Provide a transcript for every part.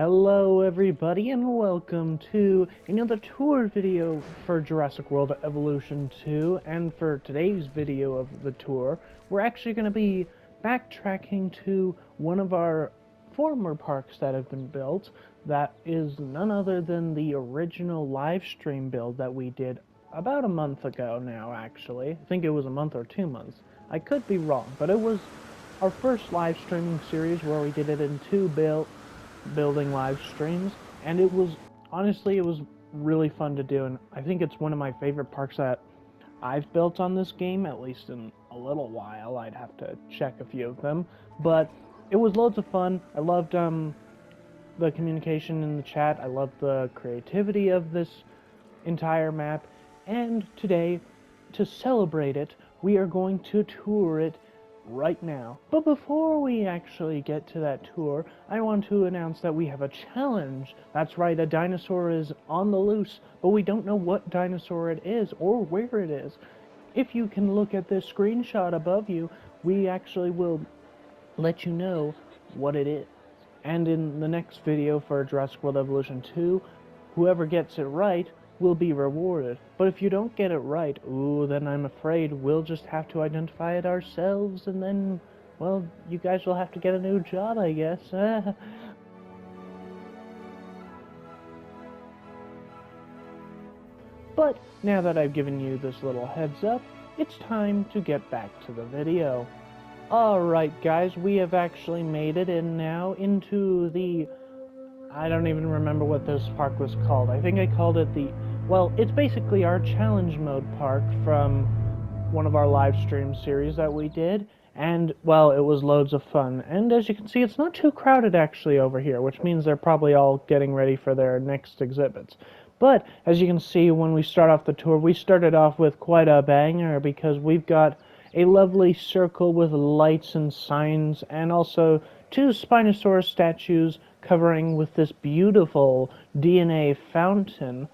Hello everybody and welcome to another tour video for Jurassic World Evolution 2, and for today's video of the tour, we're actually going to be backtracking to one of our former parks that have been built. That is none other than the original live stream build that we did about a month ago now, actually. I think it was a month or 2 months. I could be wrong, but it was our first live streaming series where we did it in building live streams, and it was really fun to do, and I think it's one of my favorite parks that I've built on this game, at least in a little while. I'd have to check a few of them, but it was loads of fun. I loved the communication in the chat. I loved the creativity of this entire map, and today, to celebrate it, we are going to tour it right now. But before we actually get to that tour, I want to announce that we have a challenge. That's right, a dinosaur is on the loose, but we don't know what dinosaur it is or where it is. If you can look at this screenshot above you, we actually will let you know what it is. And in the next video for Jurassic World Evolution 2, whoever gets it right will be rewarded. But if you don't get it right, ooh, then I'm afraid we'll just have to identify it ourselves, and then, well, you guys will have to get a new job, I guess. But now that I've given you this little heads up, it's time to get back to the video. Alright guys, we have actually made it in now into the... I don't even remember what this park was called. I think I called it the... Well, it's basically our challenge mode park from one of our live stream series that we did. And, well, it was loads of fun. And as you can see, it's not too crowded actually over here, which means they're probably all getting ready for their next exhibits. But, as you can see, when we start off the tour, we started off with quite a banger because we've got a lovely circle with lights and signs, and also two Spinosaurus statues covering with this beautiful DNA fountain.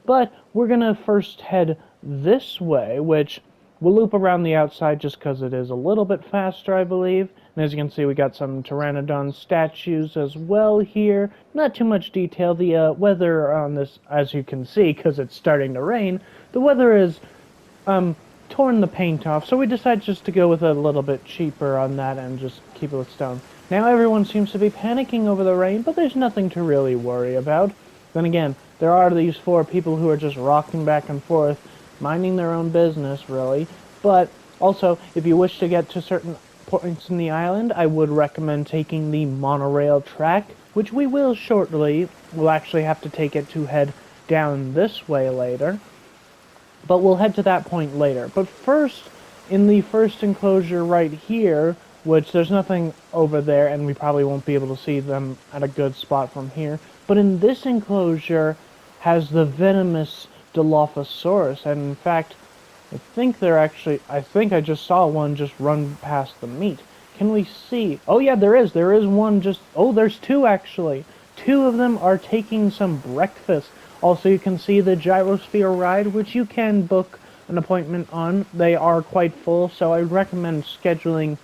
But we're gonna first head this way, which we'll loop around the outside just because it is a little bit faster, I believe. And as you can see, we got some Pteranodon statues as well here. Not too much detail. The weather on this, as you can see, because it's starting to rain, the weather is torn the paint off, so we decided just to go with a little bit cheaper on that and just keep it with stone. Now everyone seems to be panicking over the rain, but there's nothing to really worry about. Then again, there are these four people who are just rocking back and forth, minding their own business, really. But also, if you wish to get to certain points in the island, I would recommend taking the monorail track, which we will shortly. We'll actually have to take it to head down this way later. But we'll head to that point later. But first, in the first enclosure right here, which there's nothing over there, and we probably won't be able to see them at a good spot from here, but in this enclosure has the venomous Dilophosaurus, and in fact, I think I just saw one just run past the meat. Can we see? Oh yeah, there is one just, oh, there's two actually. Two of them are taking some breakfast. Also, you can see the gyrosphere ride, which you can book an appointment on. They are quite full, so I recommend scheduling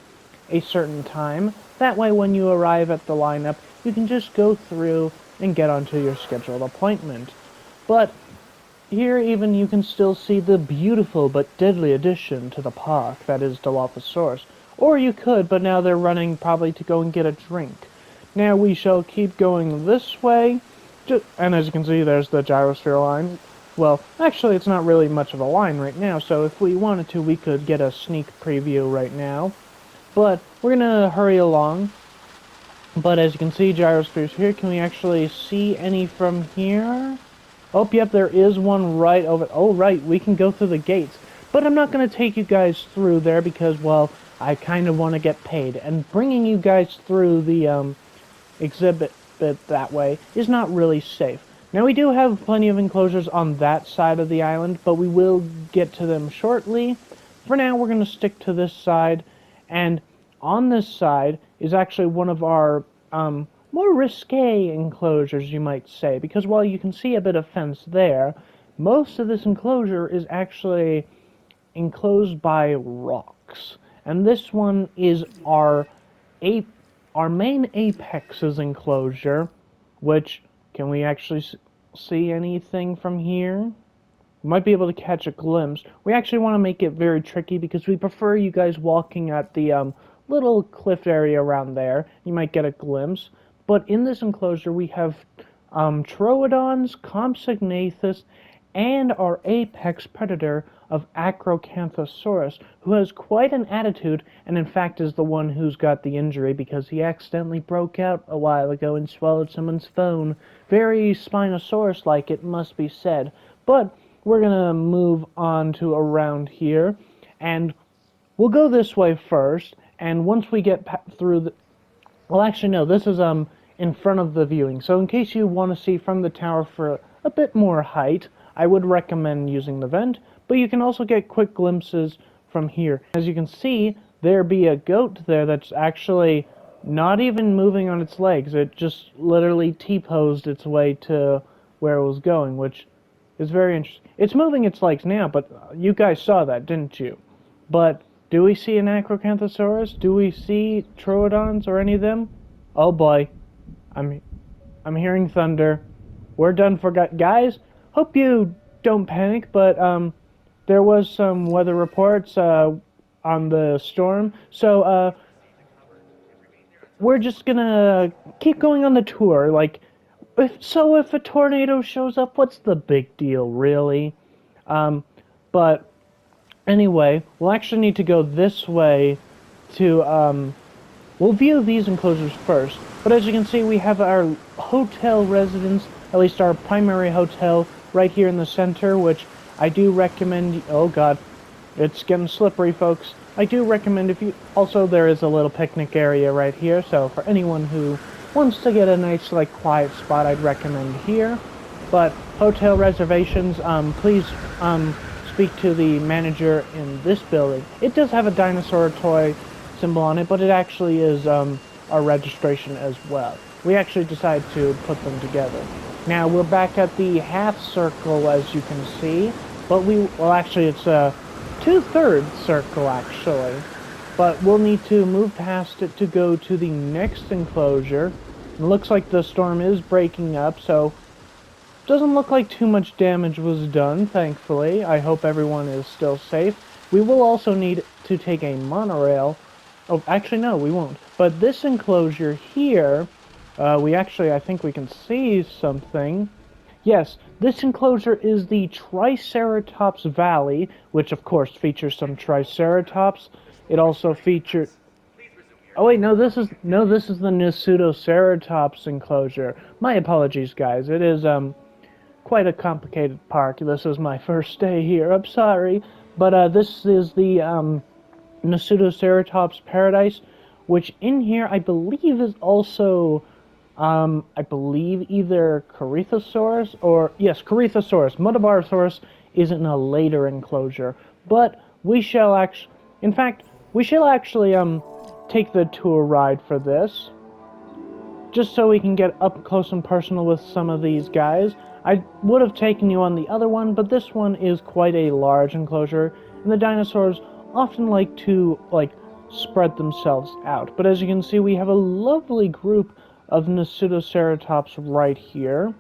a certain time. That way, when you arrive at the lineup, you can just go through and get onto your scheduled appointment. But here, even, you can still see the beautiful but deadly addition to the park, that is Dilophosaurus. Or you could, but now they're running probably to go and get a drink. Now we shall keep going this way. And as you can see, there's the gyrosphere line. Well, actually, it's not really much of a line right now, so if we wanted to, we could get a sneak preview right now. But we're gonna hurry along. But as you can see, gyrosphere's here. Can we actually see any from here? Oh, yep, there is one right over... Oh, right, we can go through the gates. But I'm not gonna take you guys through there because, well, I kind of want to get paid. And bringing you guys through the exhibit that way is not really safe. Now we do have plenty of enclosures on that side of the island, but we will get to them shortly. For now, we're going to stick to this side, and on this side is actually one of our more risque enclosures, you might say, because while you can see a bit of fence there, most of this enclosure is actually enclosed by rocks. And this one is our main apex's enclosure, which, can we actually see anything from here? We might be able to catch a glimpse. We actually want to make it very tricky because we prefer you guys walking at the little cliff area around there. You might get a glimpse. But in this enclosure we have Troodons, Compsognathus, and our apex predator of Acrocanthosaurus, who has quite an attitude, and in fact is the one who's got the injury because he accidentally broke out a while ago and swallowed someone's phone. Very Spinosaurus-like, it must be said. But we're gonna move on to around here, and we'll go this way first, and once we get through the... Well, actually, no, this is in front of the viewing, so in case you want to see from the tower for a bit more height, I would recommend using the vent, but you can also get quick glimpses from here. As you can see, there be a goat there that's actually not even moving on its legs. It just literally T-posed its way to where it was going, which is very interesting. It's moving its legs now, but you guys saw that, didn't you? But do we see an Acrocanthosaurus? Do we see Troodons or any of them? Oh boy. I'm hearing thunder. We're done for guys. Hope you don't panic, but there was some weather reports on the storm, so we're just gonna keep going on the tour. Like, if a tornado shows up, what's the big deal, really? But anyway, we'll actually need to go this way to we'll view these enclosures first, but as you can see, we have our hotel residence, at least our primary hotel, right here in the center, which I do recommend... Oh god, it's getting slippery, folks. I do recommend if you... Also, there is a little picnic area right here, so for anyone who wants to get a nice, like, quiet spot, I'd recommend here. But hotel reservations, please speak to the manager in this building. It does have a dinosaur toy symbol on it, but it actually is our registration as well. We actually decided to put them together. Now we're back at the half circle, as you can see, but well, actually it's a 2/3 circle actually, but we'll need to move past it to go to the next enclosure. It looks like the storm is breaking up, so doesn't look like too much damage was done, thankfully. I hope everyone is still safe. We will also need to take a monorail. Oh, actually, no, we won't. But this enclosure here, I think we can see something. Yes, this enclosure is the Triceratops Valley, which of course features some Triceratops. It also features... Oh wait, this is the Nasutoceratops enclosure. My apologies, guys. It is, quite a complicated park. This is my first day here. I'm sorry. But, this is the, Nasutoceratops Paradise, which in here I believe is also, I believe either Corythosaurus or, yes, Corythosaurus. Muttaburrasaurus is in a later enclosure, but we shall actually, in fact, we shall actually, take the tour ride for this, just so we can get up close and personal with some of these guys. I would have taken you on the other one, but this one is quite a large enclosure, and the dinosaurs often like to, spread themselves out. But as you can see, we have a lovely group of Nasutoceratops right here.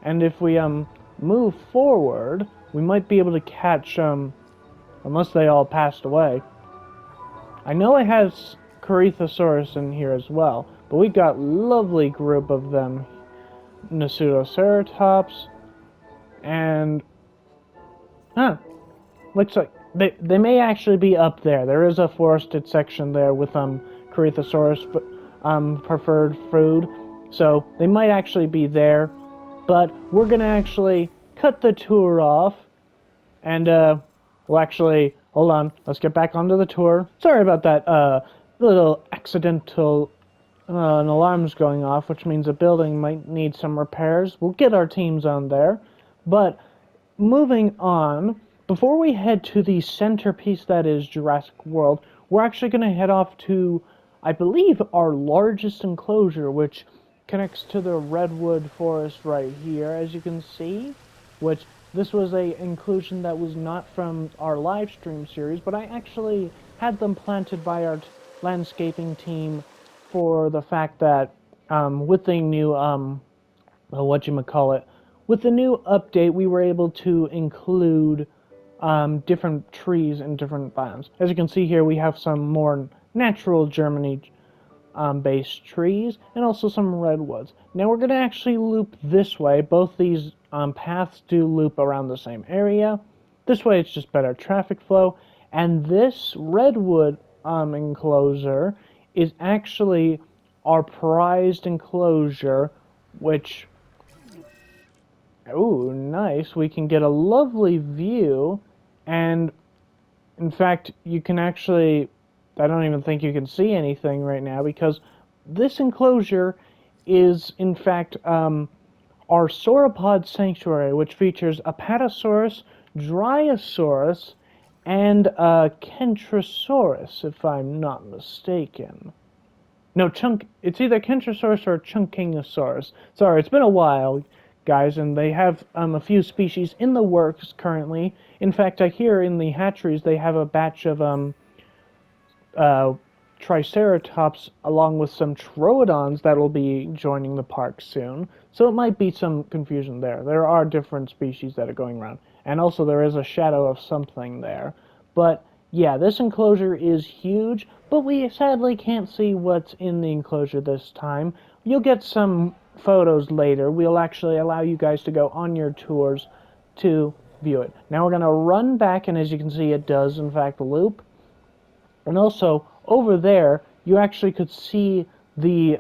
And if we, move forward, we might be able to catch, unless they all passed away. I know it has Corythosaurus in here as well, but we got lovely group of them. Nasutoceratops, and... looks like they may actually be up there. There is a forested section there with Corythosaurus preferred food, so they might actually be there. But we're gonna actually cut the tour off, and we'll actually hold on. Let's get back onto the tour. Sorry about that little accidental an alarm's going off, which means a building might need some repairs. We'll get our teams on there, but moving on. Before we head to the centerpiece that is Jurassic World, we're actually going to head off to, I believe, our largest enclosure, which connects to the redwood forest right here, as you can see, which this was a inclusion that was not from our live stream series, but I actually had them planted by our landscaping team for the fact that with the new whatchamacallit, with the new update, we were able to include different trees in different biomes. As you can see here, we have some more natural Germany based trees and also some redwoods. Now we're going to actually loop this way. Both these paths do loop around the same area. This way it's just better traffic flow. And this redwood enclosure is actually our prized enclosure, which, ooh, nice. We can get a lovely view, and in fact, you can actually, I don't even think you can see anything right now because this enclosure is, in fact, our sauropod sanctuary, which features Apatosaurus, Dryosaurus, and Kentrosaurus, if I'm not mistaken. No, it's either Kentrosaurus or Chunkingosaurus. Sorry, it's been a while, guys, and they have a few species in the works currently. In fact, I hear in the hatcheries they have a batch of uh, Triceratops along with some Troodons that will be joining the park soon. So it might be some confusion there. There are different species that are going around. And also there is a shadow of something there. But yeah, this enclosure is huge, but we sadly can't see what's in the enclosure this time. You'll get some photos later. We'll actually allow you guys to go on your tours to view it. Now we're going to run back, and as you can see, it does in fact loop. And also, over there, you actually could see the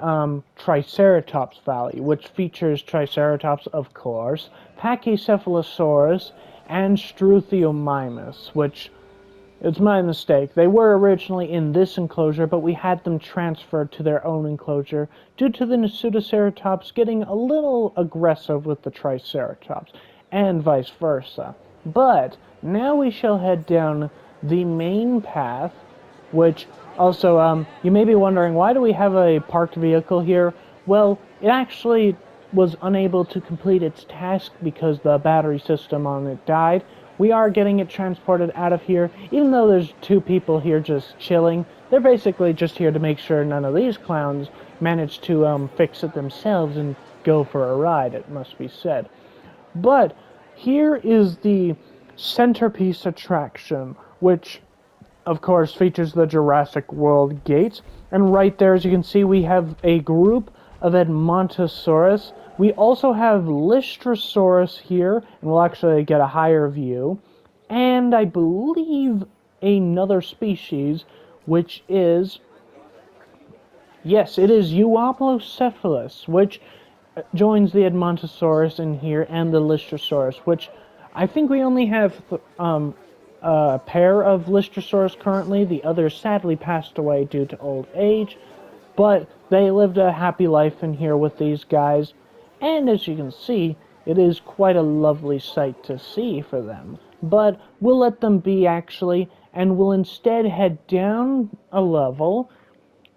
Triceratops Valley, which features Triceratops, of course, Pachycephalosaurus, and Struthiomimus, which, it's my mistake. They were originally in this enclosure, but we had them transferred to their own enclosure due to the Pseudoceratops getting a little aggressive with the Triceratops, and vice versa. But now we shall head down the main path, which also, you may be wondering, why do we have a parked vehicle here? Well, it actually was unable to complete its task because the battery system on it died. We are getting it transported out of here, even though there's two people here just chilling. They're basically just here to make sure none of these clowns manage to fix it themselves and go for a ride, it must be said. But here is the centerpiece attraction, which of course features the Jurassic World gates, and right there, as you can see, we have a group of Edmontosaurus. We also have Lystrosaurus here, and we'll actually get a higher view, and I believe another species, which is, yes, it is Euoplocephalus, which joins the Edmontosaurus in here and the Lystrosaurus, which I think we only have a pair of Lystrosaurus currently. The others sadly passed away due to old age, but they lived a happy life in here with these guys, and as you can see, it is quite a lovely sight to see for them. But we'll let them be, actually, and we'll instead head down a level.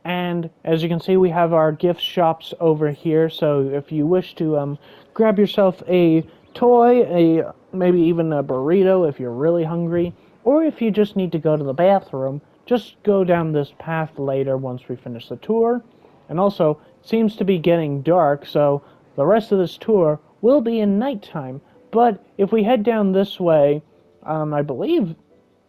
And as you can see, we have our gift shops over here, so if you wish to grab yourself a toy, maybe even a burrito if you're really hungry, or if you just need to go to the bathroom, just go down this path later once we finish the tour. And also, it seems to be getting dark, so the rest of this tour will be in nighttime. But if we head down this way, I believe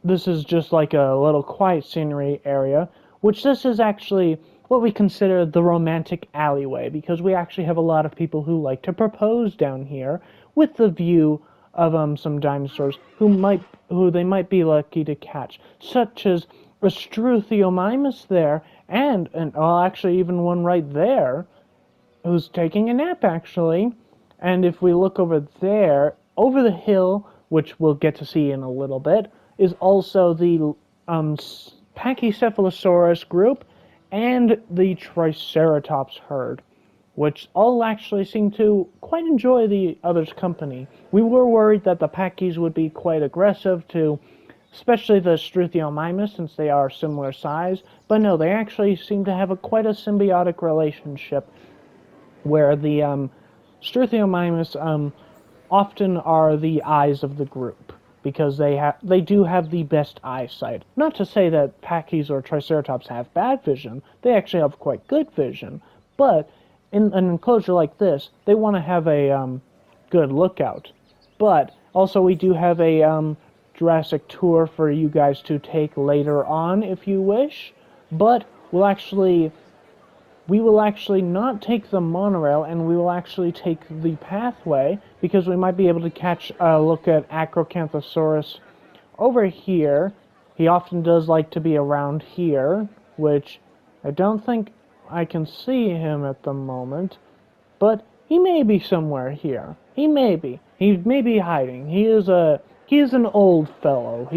this is just like a little quiet scenery area, which this is actually what we consider the romantic alleyway, because we actually have a lot of people who like to propose down here with the view of some dinosaurs who they might be lucky to catch, such as a Struthiomimus there, and well, actually even one right there who's taking a nap, actually. And if we look over there, over the hill, which we'll get to see in a little bit, is also the Pachycephalosaurus group and the Triceratops herd, which all actually seem to quite enjoy the other's company. We were worried that the Pachys would be quite aggressive to, especially the Struthiomimus, since they are similar size, but no, they actually seem to have quite a symbiotic relationship, where the Struthiomimus often are the eyes of the group, because they do have the best eyesight. Not to say that Pachys or Triceratops have bad vision, they actually have quite good vision, but in an enclosure like this, they want to have a good lookout. But also we do have a Jurassic tour for you guys to take later on if you wish. But we will actually not take the monorail, and we will actually take the pathway, because we might be able to catch a look at Acrocanthosaurus over here. He often does like to be around here, which I don't think I can see him at the moment, but he may be somewhere here. He may be. He may be hiding. He is an old fellow.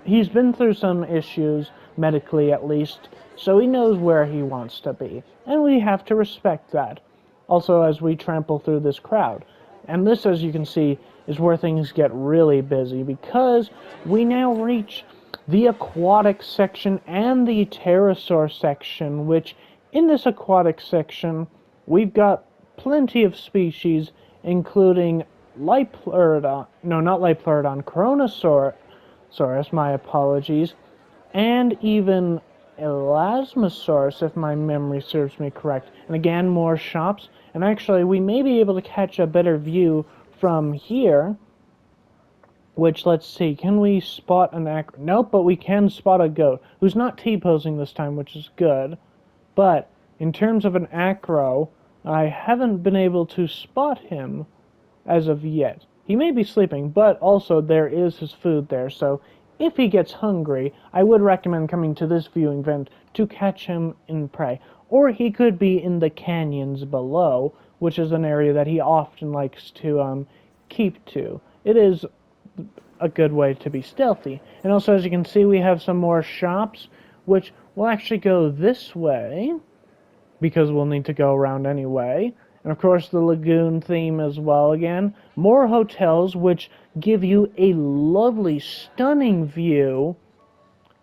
He's been through some issues, medically at least, so he knows where he wants to be, and we have to respect that. Also, as we trample through this crowd. And this, as you can see, is where things get really busy, because we now reach the aquatic section and the pterosaur section, which in this aquatic section, we've got plenty of species, including Lipleurodon, no, not Lipleurodon, Kronosaurus, my apologies, and even Elasmosaurus, if my memory serves me correct. And again, more shops. And actually, we may be able to catch a better view from here. Which, let's see, can we spot an acro? Nope, but we can spot a goat, who's not T-posing this time, which is good. But, in terms of an acro, I haven't been able to spot him as of yet. He may be sleeping, but also there is his food there, so if he gets hungry, I would recommend coming to this viewing vent to catch him in prey. Or he could be in the canyons below, which is an area that he often likes to keep to. It is a good way to be stealthy. And also, as you can see, we have some more shops, which will actually go this way, because we'll need to go around anyway. And of course, the lagoon theme as well again. More hotels, which give you a lovely, stunning view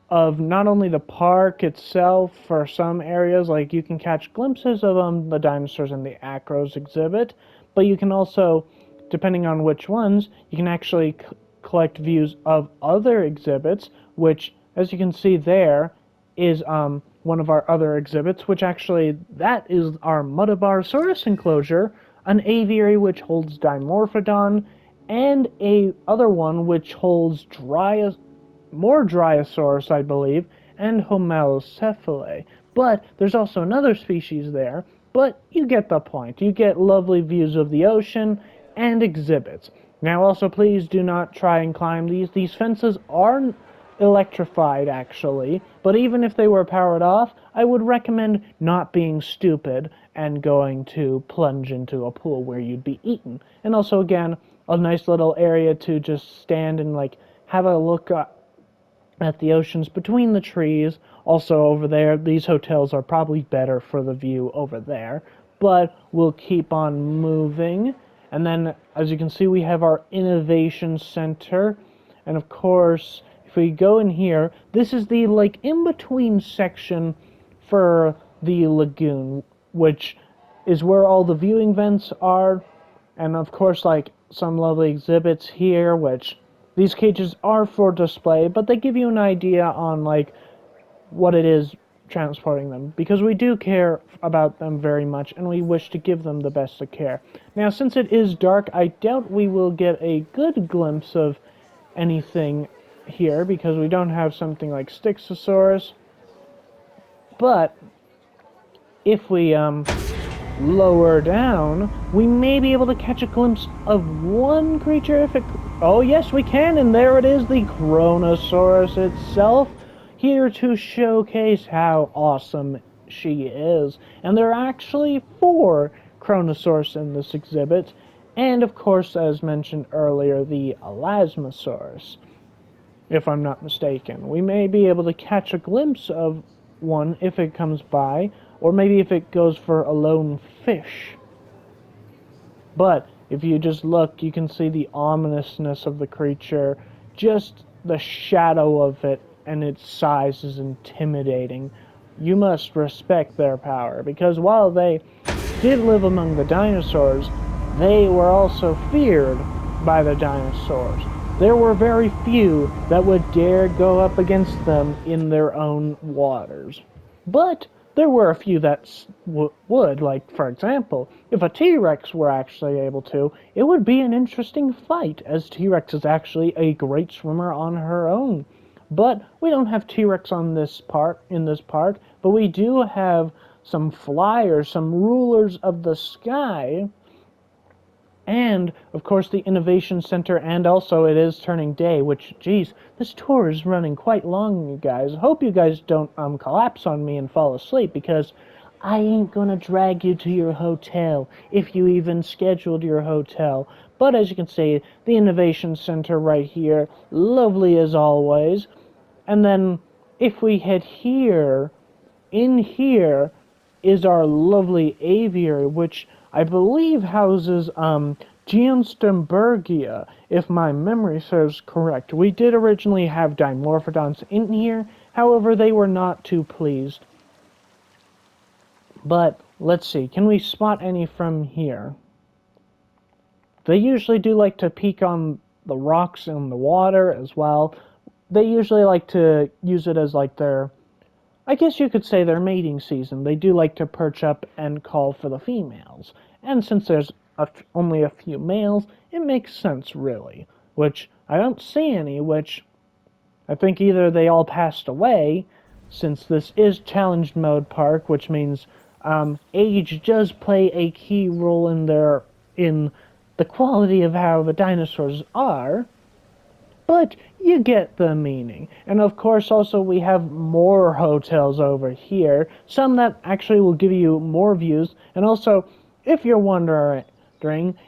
of not only the park itself for some areas, like you can catch glimpses of the dinosaurs in the Acros exhibit, but you can also, depending on which ones, you can actually collect views of other exhibits, which, as you can see there, is one of our other exhibits, which actually, that is our Muttabarosaurus enclosure, an aviary which holds Dimorphodon, and a other one which holds more Dryosaurus, I believe, and Homalocephalae. But there's also another species there, but you get the point. You get lovely views of the ocean and exhibits. Now also, please do not try and climb these. These fences are electrified, actually, but even if they were powered off, I would recommend not being stupid and going to plunge into a pool where you'd be eaten. And also, again, a nice little area to just stand and, like, have a look at the oceans between the trees. Also, over there, these hotels are probably better for the view over there, but we'll keep on moving. And then, as you can see, we have our Innovation Center, and of course, if we go in here, this is the, like, in-between section for the lagoon, which is where all the viewing vents are, and of course, like, some lovely exhibits here, which these cages are for display, but they give you an idea on, like, what it is transporting them, because we do care about them very much, and we wish to give them the best of care. Now, since it is dark, I doubt we will get a good glimpse of anything here, because we don't have something like Styxosaurus, but if we lower down, we may be able to catch a glimpse of one creature if it... Oh yes, we can, and there it is, the Kronosaurus itself, here to showcase how awesome she is. And there are actually 4 Kronosaurus in this exhibit, and of course, as mentioned earlier, the Elasmosaurus, if I'm not mistaken. We may be able to catch a glimpse of one if it comes by, or maybe if it goes for a lone fish. But if you just look, you can see the ominousness of the creature, just the shadow of it, and its size is intimidating. You must respect their power, because while they did live among the dinosaurs, they were also feared by the dinosaurs. There were very few that would dare go up against them in their own waters. But there were a few that would, like, for example, if a T-Rex were actually able to, it would be an interesting fight, as T-Rex is actually a great swimmer on her own. But we don't have T-Rex on in this part, but we do have some flyers, some rulers of the sky, and, of course, the Innovation Center, and also it is turning day, which, geez, this tour is running quite long, you guys. Hope you guys don't collapse on me and fall asleep, because I ain't gonna drag you to your hotel, if you even scheduled your hotel. But as you can see, the Innovation Center right here, lovely as always. And then, if we head here, in here is our lovely aviary, which I believe houses Geostembergia, if my memory serves correct. We did originally have Dimorphodons in here, however they were not too pleased. But let's see, can we spot any from here? They usually do like to peek on the rocks in the water as well. They usually like to use it as like their, I guess you could say, their mating season. They do like to perch up and call for the females. And since there's only a few males, it makes sense, really. Which, I don't see any, which I think either they all passed away, since this is challenge mode park, which means age does play a key role in the quality of how the dinosaurs are. But you get the meaning. And of course, also we have more hotels over here, some that actually will give you more views. And also, if you're wondering,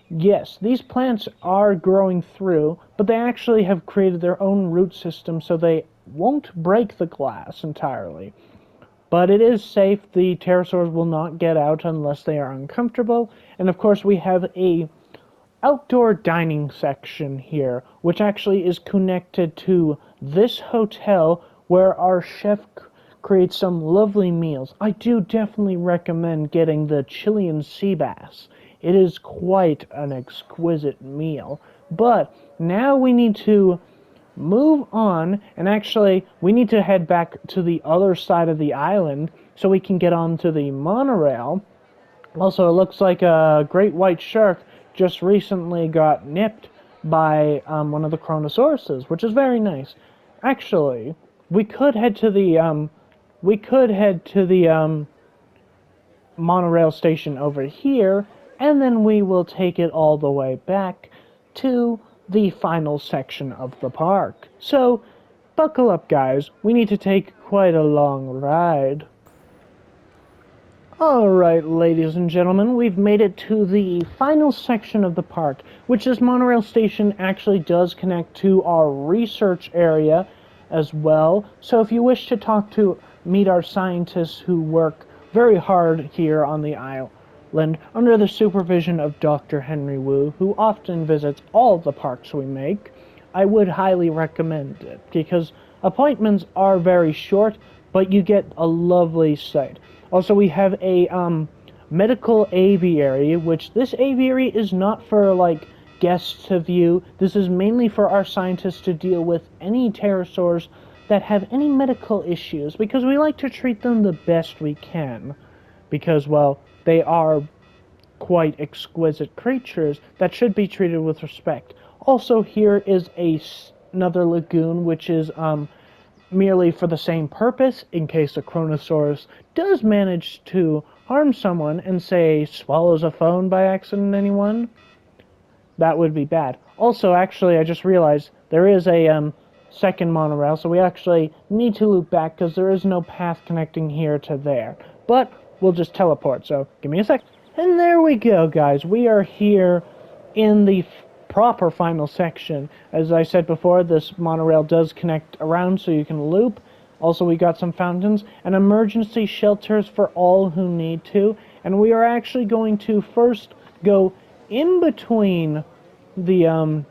yes, these plants are growing through, but they actually have created their own root system, so they won't break the glass entirely. But it is safe. The pterosaurs will not get out unless they are uncomfortable. And of course, we have a outdoor dining section here, which actually is connected to this hotel where our chef creates some lovely meals. I do definitely recommend getting the Chilean sea bass. It is quite an exquisite meal. But now we need to move on, and actually we need to head back to the other side of the island so we can get onto the monorail. Also, it looks like a great white shark just recently got nipped by one of the Kronosauruses, which is very nice. Actually, we could head to the monorail station over here, and then we will take it all the way back to the final section of the park. So, buckle up, guys. We need to take quite a long ride. Alright, ladies and gentlemen, we've made it to the final section of the park, which this monorail station actually does connect to our research area as well. So if you wish to meet our scientists who work very hard here on the island under the supervision of Dr. Henry Wu, who often visits all the parks we make, I would highly recommend it, because appointments are very short, but you get a lovely sight. Also, we have a medical aviary, which this aviary is not for, like, guests to view. This is mainly for our scientists to deal with any pterosaurs that have any medical issues, because we like to treat them the best we can. Because, well, they are quite exquisite creatures that should be treated with respect. Also, here is another lagoon, which is merely for the same purpose, in case a Kronosaurus does manage to harm someone and, say, swallows a phone by accident, anyone. That would be bad. Also, actually, I just realized there is a second monorail, so we actually need to loop back because there is no path connecting here to there. But we'll just teleport, so give me a sec. And there we go, guys. We are here in the proper final section. As I said before, this monorail does connect around so you can loop. Also, we got some fountains and emergency shelters for all who need to. And we are actually going to first go in between the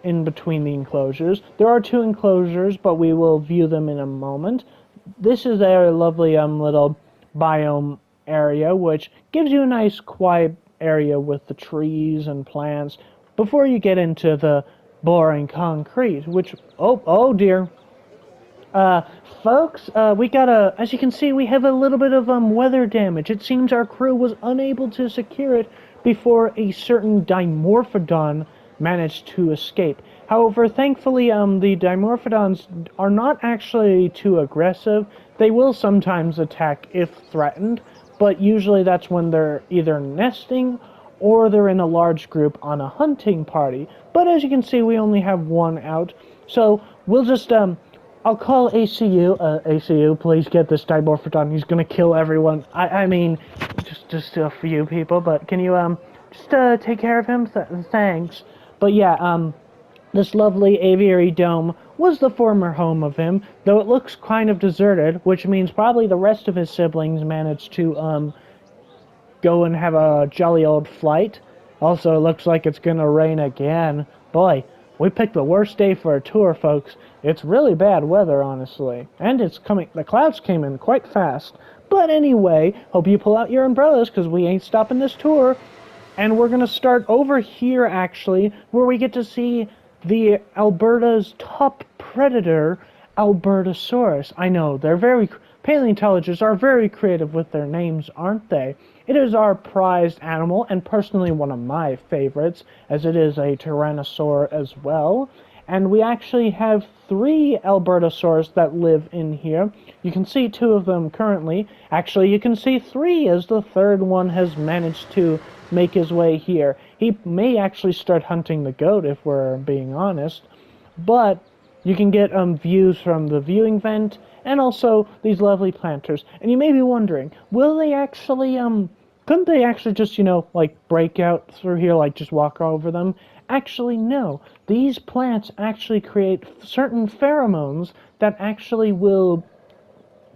enclosures. There are two enclosures, but we will view them in a moment. This is a lovely little biome area, which gives you a nice quiet area with the trees and plants before you get into the boring concrete, which, oh dear, Uh, Folks, we got as you can see, we have a little bit of, weather damage. It seems our crew was unable to secure it before a certain Dimorphodon managed to escape. However, thankfully, the Dimorphodons are not actually too aggressive. They will sometimes attack if threatened, but usually that's when they're either nesting or they're in a large group on a hunting party. But as you can see, we only have one out, so we'll just, I'll call ACU. ACU, please get this Dimorphodon. He's gonna kill everyone. I mean, just a few people, but can you, just, take care of him? Thanks. But yeah, this lovely aviary dome was the former home of him, though it looks kind of deserted, which means probably the rest of his siblings managed to, go and have a jolly old flight. Also, it looks like it's gonna rain again. Boy, we picked the worst day for a tour, folks. It's really bad weather, honestly. And it's coming, the clouds came in quite fast. But anyway, hope you pull out your umbrellas, because we ain't stopping this tour. And we're gonna start over here, actually, where we get to see the Alberta's top predator, Albertosaurus. I know, they're very, paleontologists are very creative with their names, aren't they? It is our prized animal, and personally one of my favorites, as it is a tyrannosaur as well. And we actually have 3 Albertosaurs that live in here. You can see 2 of them currently. Actually, you can see 3 as the third one has managed to make his way here. He may actually start hunting the goat, if we're being honest. But you can get views from the viewing vent, and also these lovely planters. And you may be wondering, will they actually, couldn't they actually just, like, break out through here, like, just walk over them? Actually, no. These plants actually create certain pheromones that actually will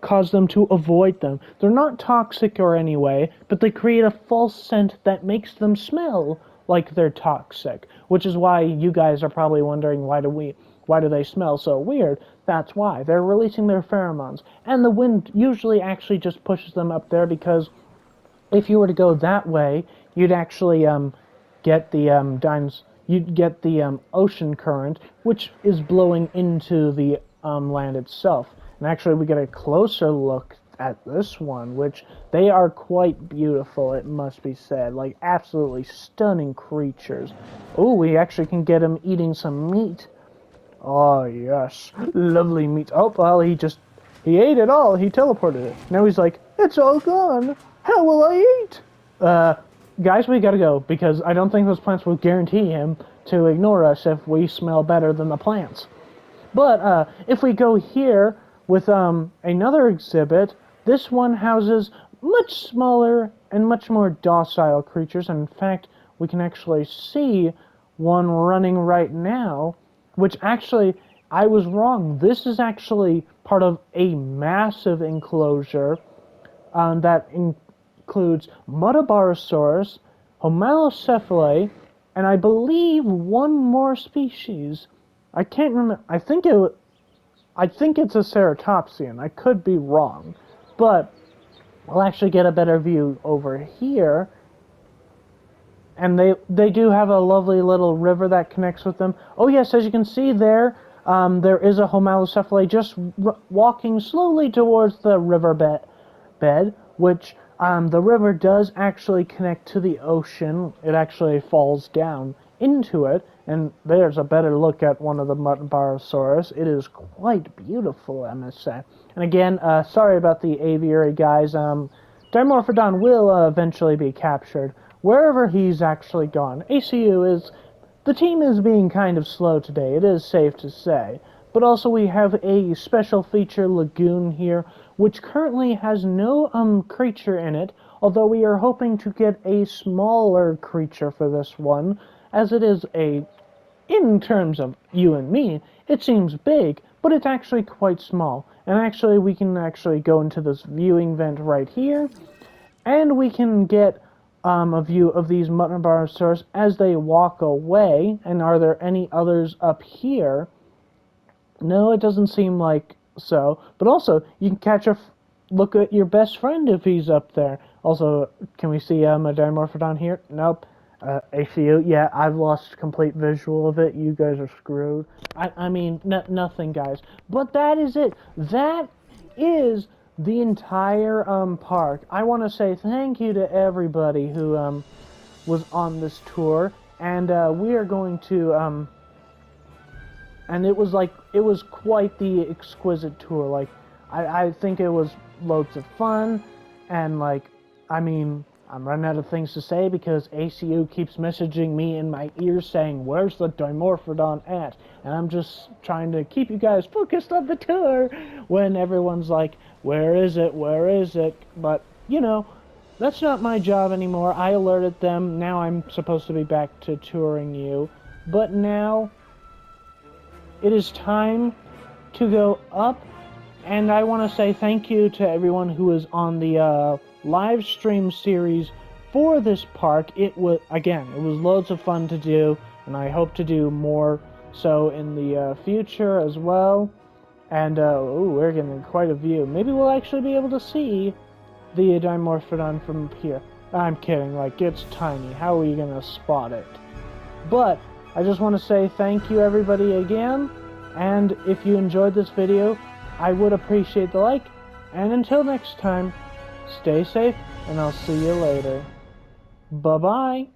cause them to avoid them. They're not toxic or any way, but they create a false scent that makes them smell like they're toxic, which is why you guys are probably wondering why do they smell so weird? That's why. They're releasing their pheromones, and the wind usually actually just pushes them up there, because if you were to go that way, you'd actually get the ocean current, which is blowing into the land itself. And actually, we get a closer look at this one, which they are quite beautiful, it must be said. Like, absolutely stunning creatures. Oh, we actually can get him eating some meat. Oh, yes. Lovely meat. Oh, well, he ate it all. He teleported it. Now he's like, it's all gone. How will I eat? Guys, we gotta go, because I don't think those plants will guarantee him to ignore us if we smell better than the plants. But, if we go here with, another exhibit, this one houses much smaller and much more docile creatures. And in fact, we can actually see one running right now, which actually, I was wrong. This is actually part of a massive enclosure that includes Metabarosaurus, Homalocephalae, and I believe one more species. I can't remember. I think it's a ceratopsian. I could be wrong, but we'll actually get a better view over here. And they do have a lovely little river that connects with them. Oh yes, as you can see there, there is a Homalocephalae just walking slowly towards the river bed, which the river does actually connect to the ocean. It actually falls down into it, and there's a better look at one of the Metabarosaurus. It is quite beautiful, I must say. And again, sorry about the aviary, guys. Dimorphodon will eventually be captured, wherever he's actually gone. The team is being kind of slow today, it is safe to say. But also we have a special feature lagoon here, which currently has no creature in it, although we are hoping to get a smaller creature for this one, as it is in terms of you and me, it seems big, but it's actually quite small. And actually, we can actually go into this viewing vent right here, and we can get a view of these Metabarosaurus as they walk away. And are there any others up here? No, it doesn't seem like so. But also, you can catch a look at your best friend if he's up there. Also, can we see a Dimorphodon here? Nope. ACU, yeah, I've lost complete visual of it. You guys are screwed. I mean, nothing, guys. But that is it. That is the entire park. I want to say thank you to everybody who was on this tour, and we are going to and it was quite the exquisite tour. Like, I think it was loads of fun, and like, I mean, I'm running out of things to say because ACU keeps messaging me in my ear saying, "Where's the Dimorphodon at?" And I'm just trying to keep you guys focused on the tour when everyone's like, "Where is it? Where is it?" But you know, that's not my job anymore. I alerted them. Now I'm supposed to be back to touring you, but now it is time to go up, and I want to say thank you to everyone who was on the live stream series for this park. It was loads of fun to do, and I hope to do more so in the future as well. And ooh, we're getting quite a view. Maybe we'll actually be able to see the Dimorphodon from here. I'm kidding, like, it's tiny. How are you gonna spot it? But I just want to say thank you everybody again, and if you enjoyed this video, I would appreciate the like, and until next time, stay safe, and I'll see you later. Bye-bye.